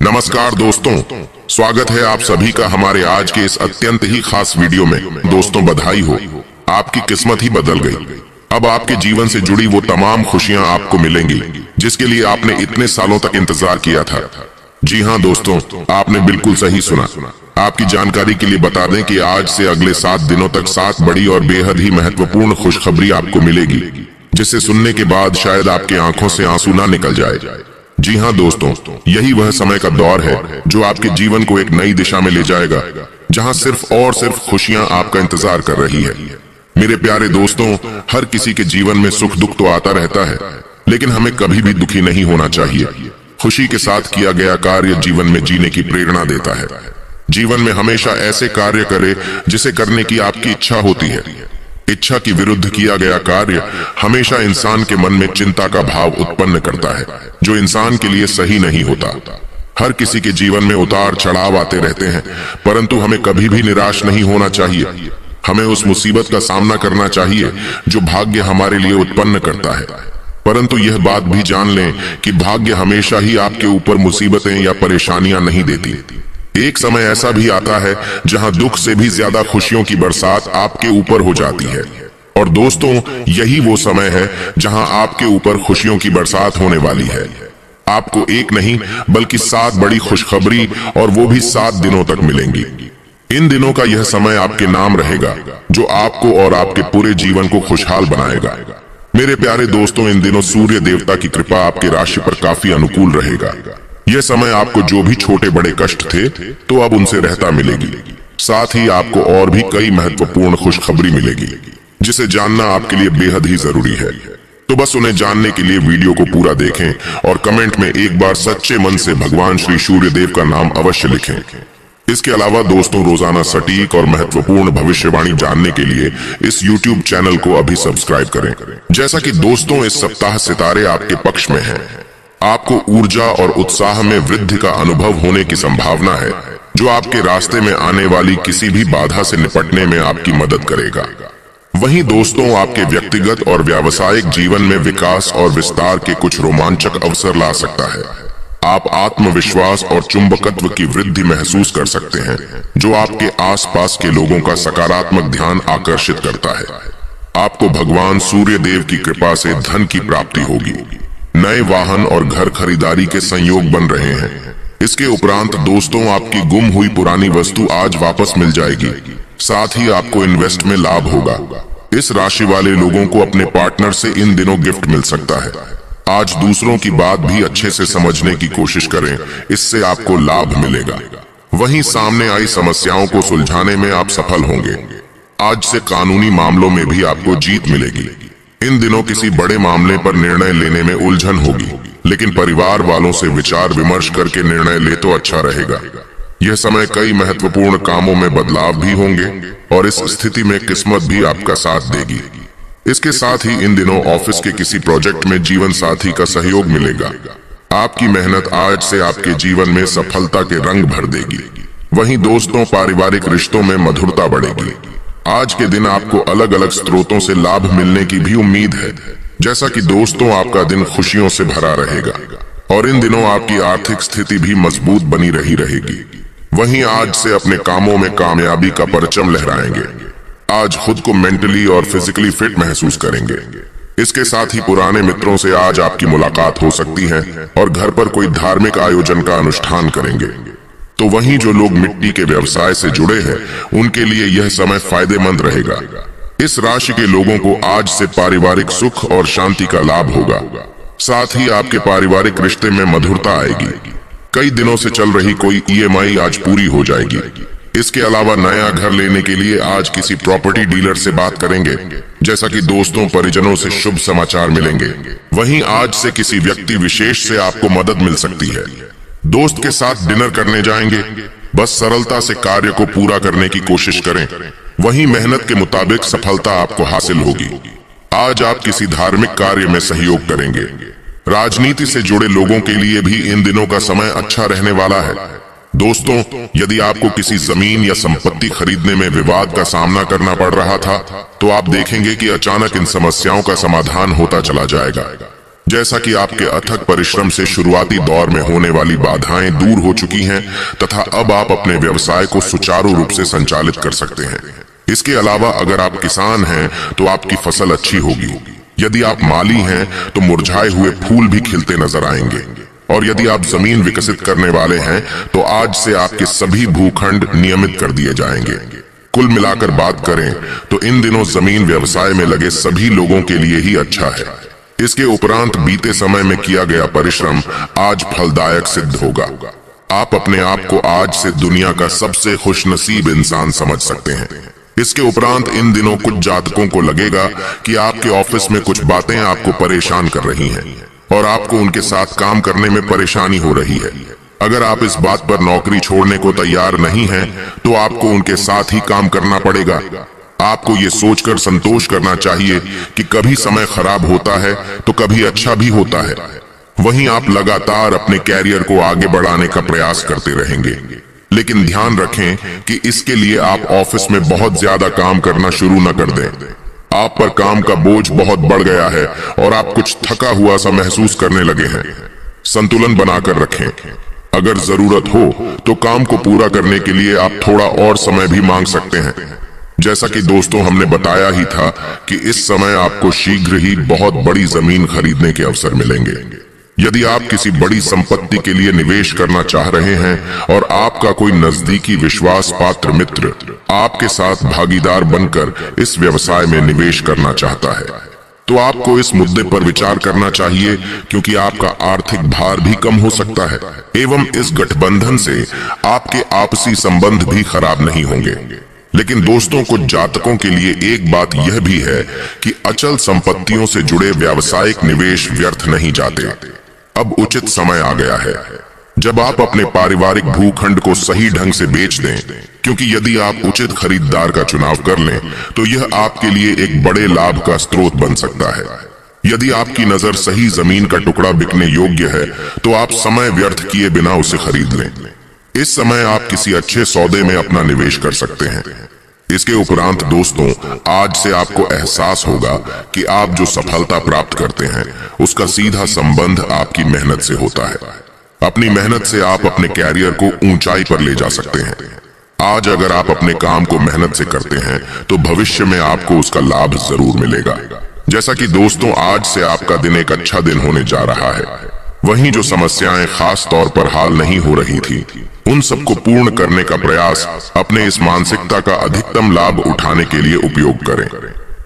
नमस्कार दोस्तों, स्वागत है आप सभी का हमारे आज के इस अत्यंत ही खास वीडियो में। दोस्तों बधाई हो, आपकी किस्मत ही बदल गई। अब आपके जीवन से जुड़ी वो तमाम खुशियां आपको मिलेंगी जिसके लिए आपने इतने सालों तक इंतजार किया था। जी हाँ दोस्तों, आपने बिल्कुल सही सुना। आपकी जानकारी के लिए बता दें कि आज से अगले 7 दिनों तक 7 बड़ी और बेहद ही महत्वपूर्ण खुशखबरी आपको मिलेगी, जिसे सुनने के बाद शायद आपकी आंखों से आंसू ना निकल जाए। जी हाँ दोस्तों, यही वह समय का दौर है जो आपके जीवन को एक नई दिशा में ले जाएगा, जहाँ सिर्फ और सिर्फ खुशियाँ आपका इंतजार कर रही है। मेरे प्यारे दोस्तों, हर किसी के जीवन में सुख दुख तो आता रहता है, लेकिन हमें कभी भी दुखी नहीं होना चाहिए। खुशी के साथ किया गया कार्य जीवन में जीने की प्रेरणा देता है। जीवन में हमेशा ऐसे कार्य करें जिसे करने की आपकी इच्छा होती है। इच्छा की विरुद्ध किया गया कार्य हमेशा इंसान के मन में चिंता का भाव उत्पन्न करता है, जो इंसान के लिए सही नहीं होता। हर किसी के जीवन में उतार चढ़ाव आते रहते हैं, परंतु हमें कभी भी निराश नहीं होना चाहिए। हमें उस मुसीबत का सामना करना चाहिए जो भाग्य हमारे लिए उत्पन्न करता है, परंतु यह बात भी जान लें कि भाग्य हमेशा ही आपके ऊपर मुसीबतें या परेशानियां नहीं देती। एक समय ऐसा भी आता है जहां दुख से भी ज्यादा खुशियों की बरसात आपके ऊपर हो जाती है। और दोस्तों, यही वो समय है जहां आपके ऊपर खुशियों की बरसात होने वाली है। आपको एक नहीं बल्कि 7 बड़ी खुशखबरी, और वो भी 7 दिनों तक मिलेंगी। इन दिनों का यह समय आपके नाम रहेगा, जो आपको और आपके पूरे जीवन को खुशहाल बनाएगा। मेरे प्यारे दोस्तों, इन दिनों सूर्य देवता की कृपा आपकी राशि पर काफी अनुकूल रहेगा। यह समय आपको जो भी छोटे बड़े कष्ट थे तो अब उनसे रहता मिलेगी। साथ ही आपको और भी कई महत्वपूर्ण खुशखबरी मिलेगी, जिसे जानना आपके लिए बेहद ही जरूरी है। तो बस उन्हें जानने के लिए वीडियो को पूरा देखें और कमेंट में एक बार सच्चे मन से भगवान श्री सूर्य देव का नाम अवश्य लिखें। इसके अलावा दोस्तों, रोजाना सटीक और महत्वपूर्ण भविष्यवाणी जानने के लिए इस YouTube चैनल को अभी सब्सक्राइब करें। जैसा कि दोस्तों, इस सप्ताह सितारे आपके पक्ष में हैं। आपको ऊर्जा और उत्साह में वृद्धि का अनुभव होने की संभावना है, जो आपके रास्ते में आने वाली किसी भी बाधा से निपटने में आपकी मदद करेगा। वहीं दोस्तों, आपके व्यक्तिगत और व्यावसायिक जीवन में विकास और विस्तार के कुछ रोमांचक अवसर ला सकता है। आप आत्मविश्वास और चुंबकत्व की वृद्धि महसूस कर सकते हैं, जो आपके आसपास के लोगों का सकारात्मक ध्यान आकर्षित करता है। आपको भगवान सूर्य देव की कृपा से धन की प्राप्ति होगी। नए वाहन और घर खरीदारी के संयोग बन रहे हैं। इसके उपरांत दोस्तों, आपकी गुम हुई पुरानी वस्तु आज वापस मिल जाएगी। साथ ही आपको इन्वेस्ट में लाभ होगा। इस राशि वाले लोगों को अपने पार्टनर से इन दिनों गिफ्ट मिल सकता है। आज दूसरों की बात भी अच्छे से समझने की कोशिश करें, इससे आपको लाभ मिलेगा। वहीं सामने आई समस्याओं को सुलझाने में आप सफल होंगे। आज से कानूनी मामलों में भी आपको जीत मिलेगी। इन दिनों किसी बड़े मामले पर निर्णय लेने में उलझन होगी, लेकिन परिवार वालों से विचार विमर्श करके निर्णय ले तो अच्छा रहेगा। यह समय कई महत्वपूर्ण कामों में बदलाव भी होंगे, और इस स्थिति में किस्मत भी आपका साथ देगी। इसके साथ ही इन दिनों ऑफिस के किसी प्रोजेक्ट में जीवन साथी का सहयोग मिलेगा। आपकी मेहनत आज से आपके जीवन में सफलता के रंग भर देगी। वहीं दोस्तों, पारिवारिक रिश्तों में मधुरता बढ़ेगी। आज के दिन आपको अलग अलग स्रोतों से लाभ मिलने की भी उम्मीद है। जैसा कि दोस्तों, आपका दिन खुशियों से भरा रहेगा, और इन दिनों आपकी आर्थिक स्थिति भी मजबूत बनी रहेगी। वहीं आज से अपने कामों में कामयाबी का परचम लहराएंगे। आज खुद को मेंटली और फिजिकली फिट महसूस करेंगे। इसके साथ ही पुराने मित्रों से आज आपकी मुलाकात हो सकती है, और घर पर कोई धार्मिक आयोजन का अनुष्ठान करेंगे। तो वहीं जो लोग मिट्टी के व्यवसाय से जुड़े हैं, उनके लिए यह समय फायदेमंद रहेगा। इस राशि के लोगों को आज से पारिवारिक सुख और शांति का लाभ होगा। साथ ही आपके पारिवारिक रिश्ते में मधुरता आएगी। कई दिनों से चल रही कोई EMI आज पूरी हो जाएगी। इसके अलावा नया घर लेने के लिए आज किसी प्रॉपर्टी डीलर से बात करेंगे। जैसा कि दोस्तों, परिजनों से शुभ समाचार मिलेंगे। वहीं आज से किसी व्यक्ति विशेष से आपको मदद मिल सकती है। दोस्त के साथ डिनर करने जाएंगे। बस सरलता से कार्य को पूरा करने की कोशिश करें। वहीं मेहनत के मुताबिक सफलता आपको हासिल होगी। आज आप किसी धार्मिक कार्य में सहयोग करेंगे। राजनीति से जुड़े लोगों के लिए भी इन दिनों का समय अच्छा रहने वाला है। दोस्तों, यदि आपको किसी जमीन या संपत्ति खरीदने में विवाद का सामना करना पड़ रहा था, तो आप देखेंगे कि अचानक इन समस्याओं का समाधान होता चला जाएगा। जैसा कि आपके अथक परिश्रम से शुरुआती दौर में होने वाली बाधाएं दूर हो चुकी हैं तथा अब आप अपने व्यवसाय को सुचारू रूप से संचालित कर सकते हैं। इसके अलावा अगर आप किसान हैं तो आपकी फसल अच्छी होगी। यदि आप माली हैं तो मुरझाए हुए फूल भी खिलते नजर आएंगे। और यदि आप जमीन विकसित करने वाले हैं तो आज से आपके सभी भूखंड नियमित कर दिए जाएंगे। कुल मिलाकर बात करें तो इन दिनों जमीन व्यवसाय में लगे सभी लोगों के लिए ही अच्छा है। इसके उपरांत बीते समय में किया गया परिश्रम आज फलदायक सिद्ध होगा। आप अपने आप को आज से दुनिया का सबसे खुशनसीब इंसान समझ सकते हैं। इसके उपरांत इन दिनों कुछ जातकों को लगेगा कि आपके ऑफिस में कुछ बातें आपको परेशान कर रही हैं और आपको उनके साथ काम करने में परेशानी हो रही है। अगर आप इस बात पर नौकरी छोड़ने को तैयार नहीं हैं, तो आपको उनके साथ ही काम करना पड़ेगा। आपको ये सोचकर संतोष करना चाहिए कि कभी समय खराब होता है तो कभी अच्छा भी होता है। वहीं आप लगातार अपने कैरियर को आगे बढ़ाने का प्रयास करते रहेंगे, लेकिन ध्यान रखें कि इसके लिए आप ऑफिस में बहुत ज्यादा काम करना शुरू न कर दें। आप पर काम का बोझ बहुत बढ़ गया है और आप कुछ थका हुआ सा महसूस करने लगे हैं। संतुलन बनाकर रखें। अगर जरूरत हो तो काम को पूरा करने के लिए आप थोड़ा और समय भी मांग सकते हैं। जैसा कि दोस्तों हमने बताया ही था कि इस समय आपको शीघ्र ही बहुत बड़ी जमीन खरीदने के अवसर मिलेंगे। यदि आप किसी बड़ी संपत्ति के लिए निवेश करना चाह रहे हैं और आपका कोई नजदीकी विश्वास पात्र मित्र आपके साथ भागीदार बनकर इस व्यवसाय में निवेश करना चाहता है, तो आपको इस मुद्दे पर विचार करना चाहिए, क्योंकि आपका आर्थिक भार भी कम हो सकता है एवं इस गठबंधन से आपके आपसी संबंध भी खराब नहीं होंगे। लेकिन दोस्तों, कुछ जातकों के लिए एक बात यह भी है कि अचल संपत्तियों से जुड़े व्यावसायिक निवेश व्यर्थ नहीं जाते। अब उचित समय आ गया है जब आप अपने पारिवारिक भूखंड को सही ढंग से बेच दें, क्योंकि यदि आप उचित खरीदार का चुनाव कर लें तो यह आपके लिए एक बड़े लाभ का स्रोत बन सकता है। यदि आपकी नजर सही जमीन का टुकड़ा बिकने योग्य है तो आप समय व्यर्थ किए बिना उसे खरीद लें। इस समय आप किसी अच्छे सौदे में अपना निवेश कर सकते हैं। इसके उपरांत दोस्तों, आज से आपको एहसास होगा कि आप जो सफलता प्राप्त करते हैं उसका सीधा संबंध आपकी मेहनत से होता है। अपनी मेहनत से आप अपने कैरियर को ऊंचाई पर ले जा सकते हैं। आज अगर आप अपने काम को मेहनत से करते हैं तो भविष्य में आपको उसका लाभ जरूर मिलेगा। जैसा कि दोस्तों, आज से आपका दिन एक अच्छा दिन होने जा रहा है। वहीं जो समस्याएं खास तौर पर हाल नहीं हो रही थी, उन सबको पूर्ण करने का प्रयास अपने इस मानसिकता का अधिकतम लाभ उठाने के लिए उपयोग करें।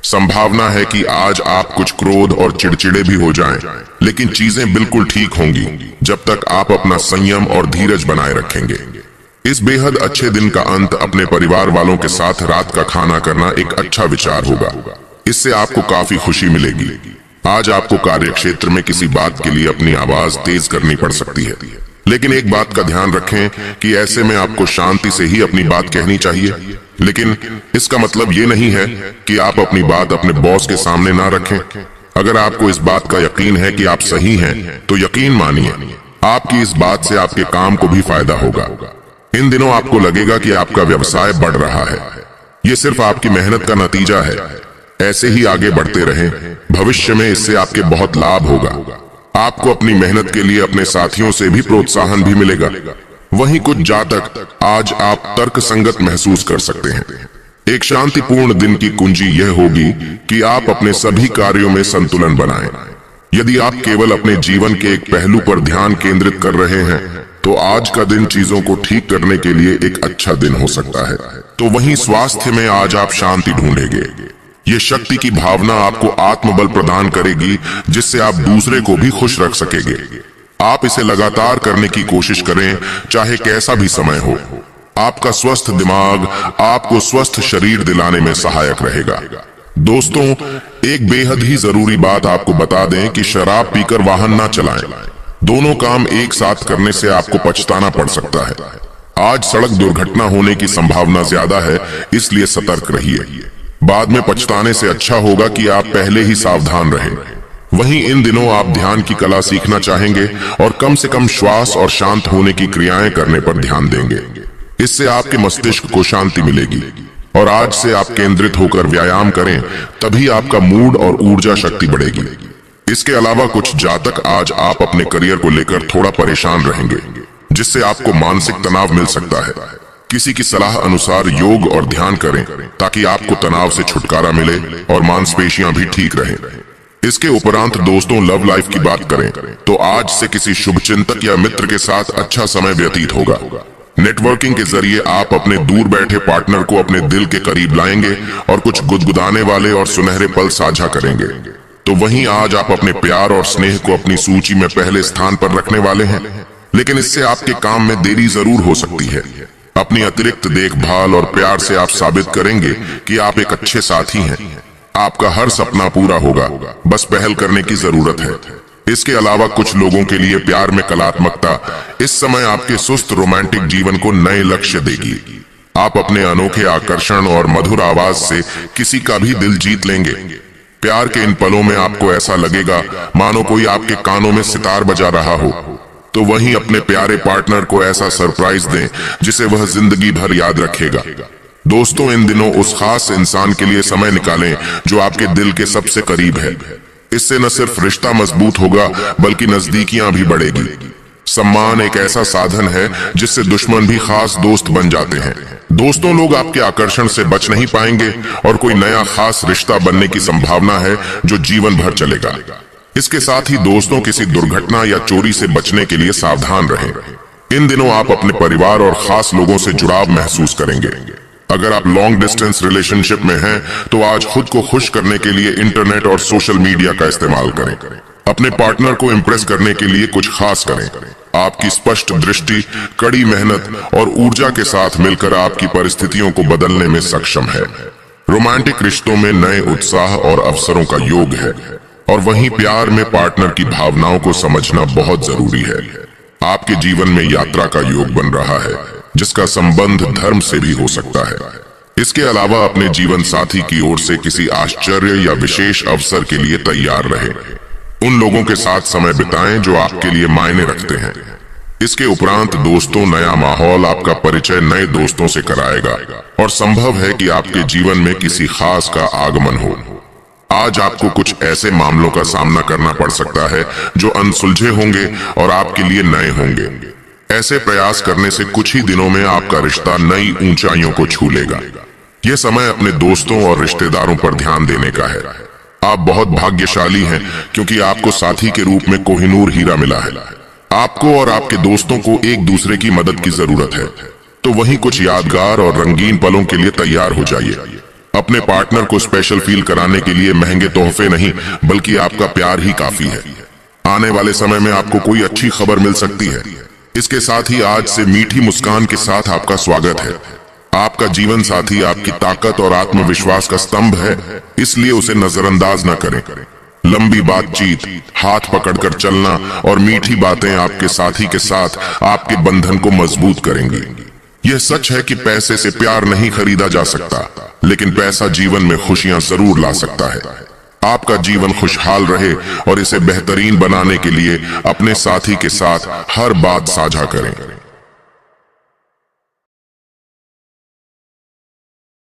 संभावना है कि आज आप कुछ क्रोध और चिड़चिड़े भी हो जाएं, लेकिन चीजें बिल्कुल ठीक होंगी जब तक आप अपना संयम और धीरज बनाए रखेंगे। इस बेहद अच्छे दिन का अंत अपने परिवार वालों के साथ रात का खाना करना एक अच्छा विचार होगा। इससे आपको काफी खुशी मिलेगी। आज आपको कार्यक्षेत्र में किसी बात के लिए अपनी आवाज तेज करनी पड़ सकती है, लेकिन एक बात का ध्यान रखें कि ऐसे में आपको शांति से ही अपनी बात कहनी चाहिए। लेकिन इसका मतलब ये नहीं है कि आप अपनी बात अपने बॉस के सामने ना रखें। अगर आपको इस बात का यकीन है कि आप सही हैं, तो यकीन मानिए आपकी इस बात से आपके काम को भी फायदा होगा। इन दिनों आपको लगेगा कि आपका व्यवसाय बढ़ रहा है। ये सिर्फ आपकी मेहनत का नतीजा है। ऐसे ही आगे बढ़ते रहें, भविष्य में इससे आपके बहुत लाभ होगा। आपको अपनी मेहनत के लिए अपने साथियों से भी प्रोत्साहन भी मिलेगा। वहीं कुछ जातक आज आप तर्क संगत महसूस कर सकते हैं। एक शांतिपूर्ण दिन की कुंजी यह होगी कि आप अपने सभी कार्यों में संतुलन बनाएं। यदि आप केवल अपने जीवन के एक पहलू पर ध्यान केंद्रित कर रहे हैं तो आज का दिन चीजों को ठीक करने के लिए एक अच्छा दिन हो सकता है। तो वहीं स्वास्थ्य में आज आप शांति ढूंढेंगे। ये शक्ति की भावना आपको आत्मबल प्रदान करेगी, जिससे आप दूसरे को भी खुश रख सकेंगे। आप इसे लगातार करने की कोशिश करें, चाहे कैसा भी समय हो। आपका स्वस्थ दिमाग आपको स्वस्थ शरीर दिलाने में सहायक रहेगा। दोस्तों, एक बेहद ही जरूरी बात आपको बता दें कि शराब पीकर वाहन ना चलाएं। दोनों काम एक साथ करने से आपको पछताना पड़ सकता है। आज सड़क दुर्घटना होने की संभावना ज्यादा है, इसलिए सतर्क रहिए। बाद में पछताने से अच्छा होगा कि आप पहले ही सावधान रहें। वहीं इन दिनों आप ध्यान की कला सीखना चाहेंगे और कम से कम श्वास और शांत होने की क्रियाएं करने पर ध्यान देंगे। इससे आपके मस्तिष्क को शांति मिलेगी। और आज से आप केंद्रित होकर व्यायाम करें, तभी आपका मूड और ऊर्जा शक्ति बढ़ेगी। इसके अलावा कुछ जातक आज आप अपने करियर को लेकर थोड़ा परेशान रहेंगे, जिससे आपको मानसिक तनाव मिल सकता है। किसी की सलाह अनुसार योग और ध्यान करें ताकि आपको तनाव से छुटकारा मिले और मांसपेशियां भी ठीक रहें। इसके उपरांत दोस्तों, लव लाइफ की बात करें तो आज से किसी शुभचिंतक या मित्र के साथ अच्छा समय व्यतीत होगा। नेटवर्किंग के जरिए आप अपने दूर बैठे पार्टनर को अपने दिल के करीब लाएंगे और कुछ गुदगुदाने वाले और सुनहरे पल साझा करेंगे। तो वहीं आज आप अपने प्यार और स्नेह को अपनी सूची में पहले स्थान पर रखने वाले हैं, लेकिन इससे आपके काम में देरी जरूर हो सकती है। अपनी अतिरिक्त देखभाल और प्यार से आप साबित करेंगे कि आप एक अच्छे साथी हैं। आपका हर सपना पूरा होगा, बस पहल करने की जरूरत है। इसके अलावा कुछ लोगों के लिए प्यार में कलात्मकता इस समय आपके सुस्त रोमांटिक जीवन को नए लक्ष्य देगी। आप अपने अनोखे आकर्षण और मधुर आवाज से किसी का भी दिल जीत लेंगे। प्यार के इन पलों में आपको ऐसा लगेगा मानो कोई आपके कानों में सितार बजा रहा हो। तो वहीं अपने प्यारे पार्टनर को ऐसा सरप्राइज दें जिसे वह जिंदगी भर याद रखेगा। दोस्तों, इन दिनों उस खास इंसान के लिए समय निकालें जो आपके दिल के सबसे करीब है। इससे न सिर्फ रिश्ता मजबूत होगा बल्कि नजदीकियां भी बढ़ेगी। सम्मान एक ऐसा साधन है जिससे दुश्मन भी खास दोस्त बन जाते हैं। दोस्तों, लोग आपके आकर्षण से बच नहीं पाएंगे और कोई नया खास रिश्ता बनने की संभावना है जो जीवन भर चलेगा। इसके साथ ही दोस्तों, किसी दुर्घटना या चोरी से बचने के लिए सावधान रहें। इन दिनों आप अपने परिवार और खास लोगों से जुड़ाव महसूस करेंगे। अगर आप लॉन्ग डिस्टेंस रिलेशनशिप में हैं, तो आज खुद को खुश करने के लिए इंटरनेट और सोशल मीडिया का इस्तेमाल करें। अपने पार्टनर को इम्प्रेस करने के लिए कुछ खास करें। आपकी स्पष्ट दृष्टि, कड़ी मेहनत और ऊर्जा के साथ मिलकर आपकी परिस्थितियों को बदलने में सक्षम है। रोमांटिक रिश्तों में नए उत्साह और अवसरों का योग है, और वहीं प्यार में पार्टनर की भावनाओं को समझना बहुत जरूरी है। आपके जीवन में यात्रा का योग बन रहा है, जिसका संबंध धर्म से भी हो सकता है। इसके अलावा अपने जीवन साथी की ओर से किसी आश्चर्य या विशेष अवसर के लिए तैयार रहे। उन लोगों के साथ समय बिताएं जो आपके लिए मायने रखते हैं। इसके उपरांत दोस्तों, नया माहौल आपका परिचय नए दोस्तों से कराएगा और संभव है कि आपके जीवन में किसी खास का आगमन हो। आज आपको कुछ ऐसे मामलों का सामना करना पड़ सकता है जो अनसुलझे होंगे और आपके लिए नए होंगे। ऐसे प्रयास करने से कुछ ही दिनों में आपका रिश्ता नई ऊंचाइयों को छू लेगा। यह समय अपने दोस्तों और रिश्तेदारों पर ध्यान देने का है। आप बहुत भाग्यशाली हैं क्योंकि आपको साथी के रूप में कोहिनूर हीरा मिला है। आपको और आपके दोस्तों को एक दूसरे की मदद की जरूरत है। तो वहीं कुछ यादगार और रंगीन पलों के लिए तैयार हो जाइए। अपने पार्टनर को स्पेशल फील कराने के लिए महंगे तोहफे नहीं, बल्कि आपका प्यार ही काफी है। आने वाले समय में आपको कोई अच्छी खबर मिल सकती है। इसके साथ ही आज से मीठी मुस्कान के साथ आपका स्वागत है। आपका जीवन साथी आपकी ताकत और आत्मविश्वास का स्तंभ है, इसलिए उसे नजरअंदाज न करें। लंबी बातचीत, हाथ पकड़कर चलना और मीठी बातें आपके साथी के साथ आपके बंधन को मजबूत करेंगी। यह सच है कि पैसे से प्यार नहीं खरीदा जा सकता, लेकिन पैसा जीवन में खुशियां जरूर ला सकता है। आपका जीवन खुशहाल रहे और इसे बेहतरीन बनाने के लिए अपने साथी के साथ हर बात साझा करें।